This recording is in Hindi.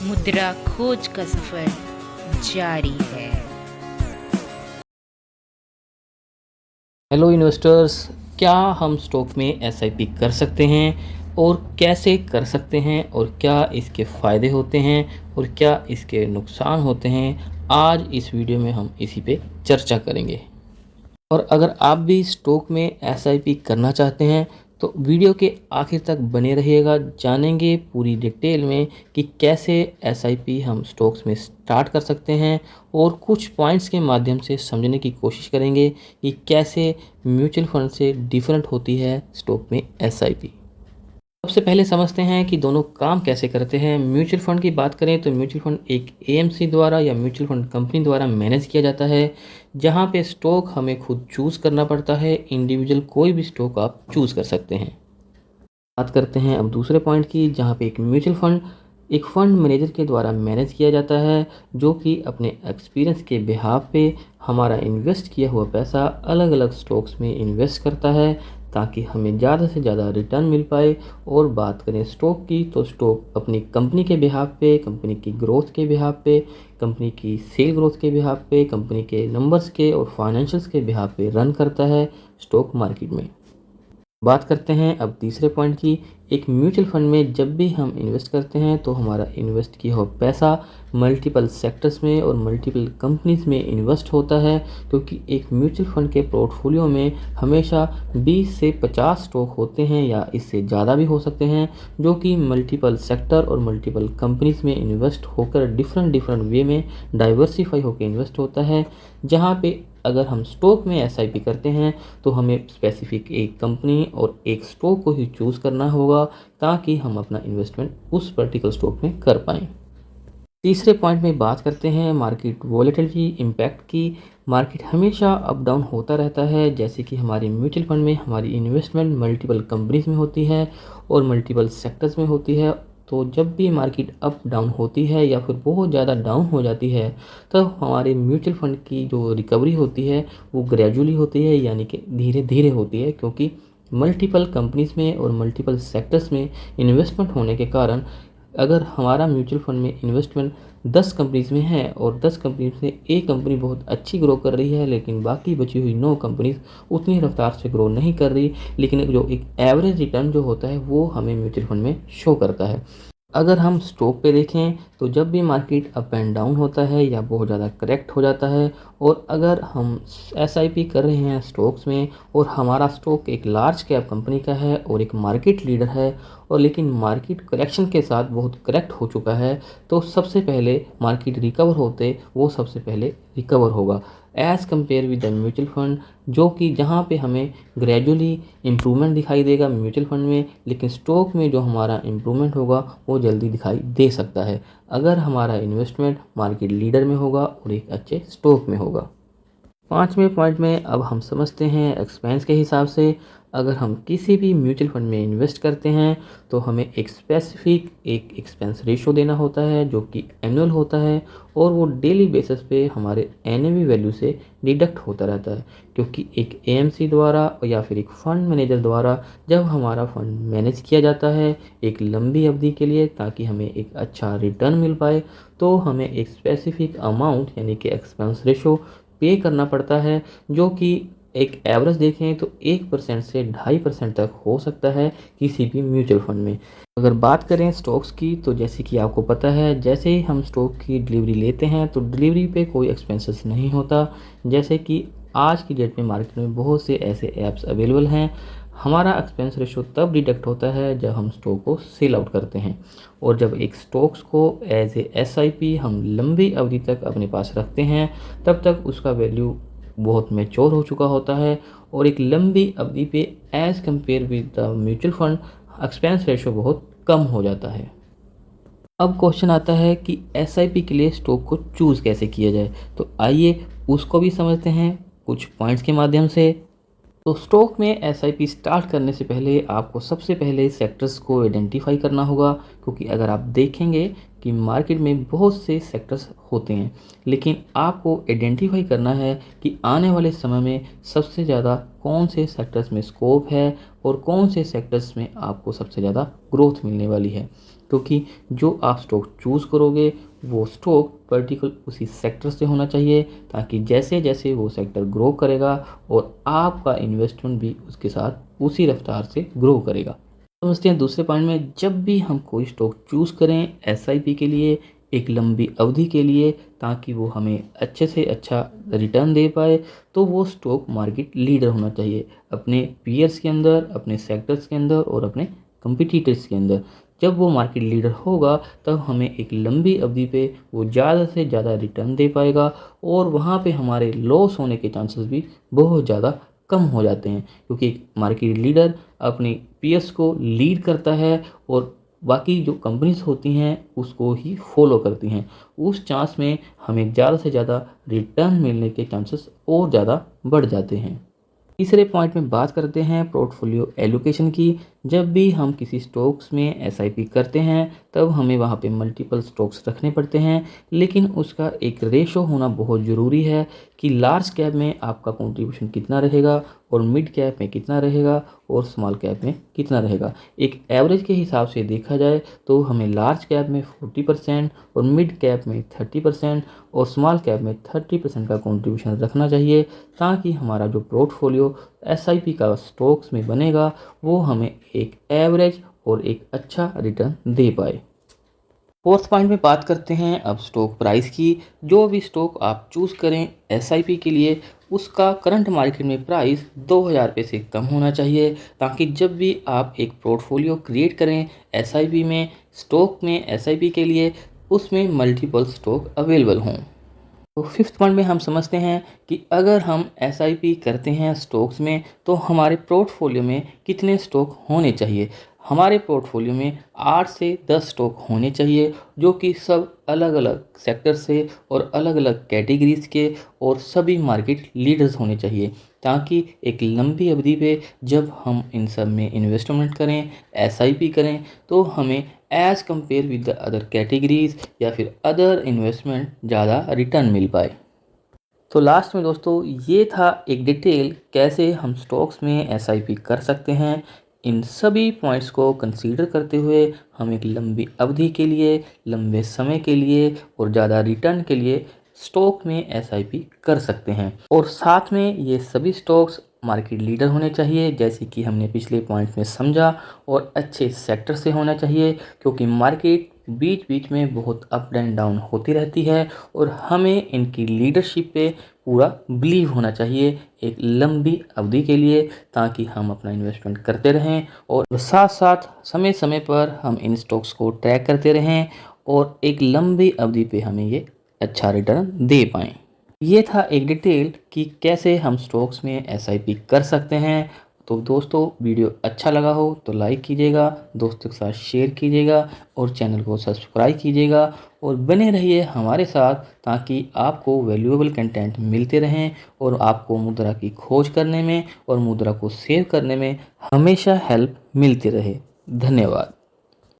मुद्रा खोज का सफर जारी है। हेलो इन्वेस्टर्स, क्या हम स्टॉक में एसआईपी कर सकते हैं और कैसे कर सकते हैं और क्या इसके फ़ायदे होते हैं और क्या इसके नुकसान होते हैं। आज इस वीडियो में हम इसी पे चर्चा करेंगे। और अगर आप भी स्टॉक में एसआईपी करना चाहते हैं तो वीडियो के आखिर तक बने रहिएगा। जानेंगे पूरी डिटेल में कि कैसे एसआईपी हम स्टॉक्स में स्टार्ट कर सकते हैं और कुछ पॉइंट्स के माध्यम से समझने की कोशिश करेंगे कि कैसे म्यूचुअल फंड से डिफरेंट होती है स्टॉक में एसआईपी। सबसे पहले समझते हैं कि दोनों काम कैसे करते हैं। म्यूचुअल फंड की बात करें तो म्यूचुअल फंड एक एएमसी द्वारा या म्यूचुअल फंड कंपनी द्वारा मैनेज किया जाता है, जहां पे स्टॉक हमें खुद चूज़ करना पड़ता है। इंडिविजुअल कोई भी स्टॉक आप चूज़ कर सकते हैं। बात करते हैं अब दूसरे पॉइंट की, जहां पे एक म्यूचुअल फंड एक फंड मैनेजर के द्वारा मैनेज किया जाता है, जो कि अपने एक्सपीरियंस के बिहाफ पे हमारा इन्वेस्ट किया हुआ पैसा अलग अलग स्टॉक्स में इन्वेस्ट करता है ताकि हमें ज़्यादा से ज़्यादा रिटर्न मिल पाए। और बात करें स्टॉक की तो स्टॉक अपनी कंपनी के बिहाफ पे, कंपनी की ग्रोथ के बिहाफ पे, कंपनी की सेल ग्रोथ के बिहाफ पे, कंपनी के नंबर्स के और फाइनेंशियल्स के बिहाफ पे रन करता है स्टॉक मार्केट में। बात करते हैं अब तीसरे पॉइंट की। एक म्यूचुअल फंड में जब भी हम इन्वेस्ट करते हैं तो हमारा इन्वेस्ट किया हुआ पैसा मल्टीपल सेक्टर्स में और मल्टीपल कंपनीज में इन्वेस्ट होता है, क्योंकि एक म्यूचुअल फंड के पोर्टफोलियो में हमेशा 20 से 50 स्टॉक होते हैं या इससे ज़्यादा भी हो सकते हैं, जो कि मल्टीपल सेक्टर और मल्टीपल कंपनीज में इन्वेस्ट होकर डिफरेंट डिफरेंट वे में डाइवर्सिफाई होकर इन्वेस्ट होता है। जहाँ पे अगर हम स्टॉक में एसआईपी करते हैं तो हमें स्पेसिफिक एक कंपनी और एक स्टॉक को ही चूज़ करना होगा ताकि हम अपना इन्वेस्टमेंट उस पर्टिकुलर स्टॉक में कर पाएँ। तीसरे पॉइंट में बात करते हैं मार्केट वॉलेटिलिटी इम्पैक्ट की। मार्केट हमेशा अप डाउन होता रहता है, जैसे कि हमारे म्यूचुअल फंड में हमारी इन्वेस्टमेंट मल्टीपल कंपनीज में होती है और मल्टीपल सेक्टर्स में होती है। तो जब भी मार्केट अप डाउन होती है या फिर बहुत ज़्यादा डाउन हो जाती है, तो हमारे म्यूचुअल फंड की जो रिकवरी होती है वो ग्रेजुअली होती है, यानी कि धीरे धीरे होती है, क्योंकि मल्टीपल कंपनीज में और मल्टीपल सेक्टर्स में इन्वेस्टमेंट होने के कारण अगर हमारा म्यूचुअल फंड में इन्वेस्टमेंट 10 कंपनीज में है और 10 कंपनीज में एक कंपनी बहुत अच्छी ग्रो कर रही है, लेकिन बाकी बची हुई 9 कंपनीज उतनी रफ्तार से ग्रो नहीं कर रही, लेकिन जो एक एवरेज रिटर्न जो होता है वो हमें म्यूचुअल फंड में शो करता है। अगर हम स्टॉक पे देखें तो जब भी मार्केट अप एंड डाउन होता है या बहुत ज़्यादा करेक्ट हो जाता है, और अगर हम एसआईपी कर रहे हैं स्टॉक्स में और हमारा स्टॉक एक लार्ज कैप कंपनी का है और एक मार्केट लीडर है, और लेकिन मार्केट करेक्शन के साथ बहुत करेक्ट हो चुका है, तो सबसे पहले मार्केट रिकवर होते वो सबसे पहले रिकवर होगा as compare with the mutual fund, जो कि जहाँ पे हमें ग्रेजुअली इम्प्रूवमेंट दिखाई देगा म्यूचुअल फंड में, लेकिन स्टॉक में जो हमारा इम्प्रूवमेंट होगा वो जल्दी दिखाई दे सकता है अगर हमारा इन्वेस्टमेंट मार्केट लीडर में होगा और एक अच्छे स्टॉक में होगा। पाँचवें पॉइंट में अब हम समझते हैं एक्सपेंस के हिसाब से। अगर हम किसी भी म्यूचुअल फंड में इन्वेस्ट करते हैं तो हमें एक स्पेसिफिक एक एक्सपेंस रेशो देना होता है, जो कि एनुअल होता है और वो डेली बेसिस पे हमारे एनएवी वैल्यू से डिडक्ट होता रहता है, क्योंकि एक एएमसी द्वारा या फिर एक फंड मैनेजर द्वारा जब हमारा फंड मैनेज किया जाता है एक लंबी अवधि के लिए ताकि हमें एक अच्छा रिटर्न मिल पाए, तो हमें एक स्पेसिफिक अमाउंट यानी कि एक्सपेंस रेशो पे करना पड़ता है, जो कि एक एवरेज देखें तो 1% से 2.5% तक हो सकता है किसी भी म्यूचुअल फंड में। अगर बात करें स्टॉक्स की तो जैसे कि आपको पता है, जैसे ही हम स्टॉक की डिलीवरी लेते हैं तो डिलीवरी पे कोई एक्सपेंसेस नहीं होता। जैसे कि आज की डेट में मार्केट में बहुत से ऐसे ऐप्स अवेलेबल हैं, हमारा एक्सपेंस रेशो तब डिडक्ट होता है जब हम स्टॉक को सेल आउट करते हैं, और जब एक स्टॉक्स को एज ए एसआईपी हम लंबी अवधि तक अपने पास रखते हैं तब तक उसका वैल्यू बहुत मैच्योर हो चुका होता है, और एक लंबी अवधि पे as compare with the mutual fund expense ratio बहुत कम हो जाता है। अब क्वेश्चन आता है कि एसआईपी के लिए स्टॉक को चूज़ कैसे किया जाए, तो आइए उसको भी समझते हैं कुछ पॉइंट्स के माध्यम से। तो स्टॉक में एसआईपी स्टार्ट करने से पहले आपको सबसे पहले सेक्टर्स को आइडेंटिफाई करना होगा, क्योंकि अगर आप देखेंगे कि मार्केट में बहुत से सेक्टर्स होते हैं, लेकिन आपको आइडेंटिफाई करना है कि आने वाले समय में सबसे ज़्यादा कौन से सेक्टर्स में स्कोप है और कौन से सेक्टर्स में आपको सबसे ज़्यादा ग्रोथ मिलने वाली है। क्योंकि जो आप स्टॉक चूज़ करोगे वो स्टॉक पर्टिकुलर उसी सेक्टर से होना चाहिए, ताकि जैसे जैसे वो सेक्टर ग्रो करेगा और आपका इन्वेस्टमेंट भी उसके साथ उसी रफ्तार से ग्रो करेगा। समझते हैं दूसरे पॉइंट में, जब भी हम कोई स्टॉक चूज़ करें एसआईपी के लिए एक लंबी अवधि के लिए, ताकि वो हमें अच्छे से अच्छा रिटर्न दे पाए, तो वो स्टॉक मार्केट लीडर होना चाहिए अपने पीयर्स के अंदर, अपने सेक्टर्स के अंदर और अपने कंपटीटर्स के अंदर। जब वो मार्केट लीडर होगा तब हमें एक लंबी अवधि पे वो ज़्यादा से ज़्यादा रिटर्न दे पाएगा और वहाँ पे हमारे लॉस होने के चांसेस भी बहुत ज़्यादा कम हो जाते हैं, क्योंकि एक मार्केट लीडर अपने पीयर्स को लीड करता है और बाकी जो कंपनीज होती हैं उसको ही फॉलो करती हैं। उस चांस में हमें ज़्यादा से ज़्यादा रिटर्न मिलने के चांसेस और ज़्यादा बढ़ जाते हैं। तीसरे पॉइंट में बात करते हैं पोर्टफोलियो एलोकेशन की। जब भी हम किसी स्टॉक्स में एसआईपी करते हैं तब हमें वहाँ पे मल्टीपल स्टॉक्स रखने पड़ते हैं, लेकिन उसका एक रेशो होना बहुत ज़रूरी है कि लार्ज कैप में आपका कंट्रीब्यूशन कितना रहेगा और मिड कैप में कितना रहेगा और स्मॉल कैप में कितना रहेगा। एक एवरेज के हिसाब से देखा जाए तो हमें लार्ज कैप में 40% और मिड कैप में 30% और स्मॉल कैप में 30% का कंट्रीब्यूशन रखना चाहिए, ताकि हमारा जो पोर्टफोलियो एसआईपी का स्टॉक्स में बनेगा वो हमें एक एवरेज और एक अच्छा रिटर्न दे पाए। फोर्थ पॉइंट में बात करते हैं अब स्टॉक प्राइस की। जो भी स्टॉक आप चूज़ करें एसआईपी के लिए उसका करंट मार्केट में प्राइस 2000 रुपये से कम होना चाहिए, ताकि जब भी आप एक पोर्टफोलियो क्रिएट करें एसआईपी में स्टॉक में एसआईपी के लिए उसमें मल्टीपल स्टॉक अवेलेबल हों। तो फिफ्थ पॉइंट में हम समझते हैं कि अगर हम एसआईपी करते हैं स्टॉक्स में तो हमारे पोर्टफोलियो में कितने स्टॉक होने चाहिए। हमारे पोर्टफोलियो में 8 से 10 स्टॉक होने चाहिए, जो कि सब अलग अलग सेक्टर से और अलग अलग कैटेगरीज के और सभी मार्केट लीडर्स होने चाहिए, ताकि एक लंबी अवधि पे जब हम इन सब में इन्वेस्टमेंट करें एसआईपी करें तो हमें as compare with the other categories या फिर अदर इन्वेस्टमेंट ज़्यादा रिटर्न मिल पाए। तो लास्ट में दोस्तों ये था एक डिटेल कैसे हम स्टॉक्स में एसआईपी कर सकते हैं। इन सभी पॉइंट्स को कंसीडर करते हुए हम एक लंबी अवधि के लिए, लंबे समय के लिए और ज़्यादा रिटर्न के लिए स्टॉक में एसआईपी कर सकते हैं। और साथ में ये सभी स्टॉक्स मार्केट लीडर होने चाहिए, जैसे कि हमने पिछले पॉइंट में समझा, और अच्छे सेक्टर से होना चाहिए, क्योंकि मार्केट बीच बीच में बहुत अप एंड डाउन होती रहती है और हमें इनकी लीडरशिप पे पूरा बिलीव होना चाहिए एक लंबी अवधि के लिए, ताकि हम अपना इन्वेस्टमेंट करते रहें और साथ साथ समय समय पर हम इन स्टॉक्स को ट्रैक करते रहें और एक लंबी अवधि पे हमें ये अच्छा रिटर्न दे पाएँ। ये था एक डिटेल कि कैसे हम स्टॉक्स में एसआईपी कर सकते हैं। तो दोस्तों वीडियो अच्छा लगा हो तो लाइक कीजिएगा, दोस्तों के साथ शेयर कीजिएगा और चैनल को सब्सक्राइब कीजिएगा और बने रहिए हमारे साथ, ताकि आपको वैल्यूएबल कंटेंट मिलते रहें और आपको मुद्रा की खोज करने में और मुद्रा को सेव करने में हमेशा हेल्प मिलती रहे। धन्यवाद।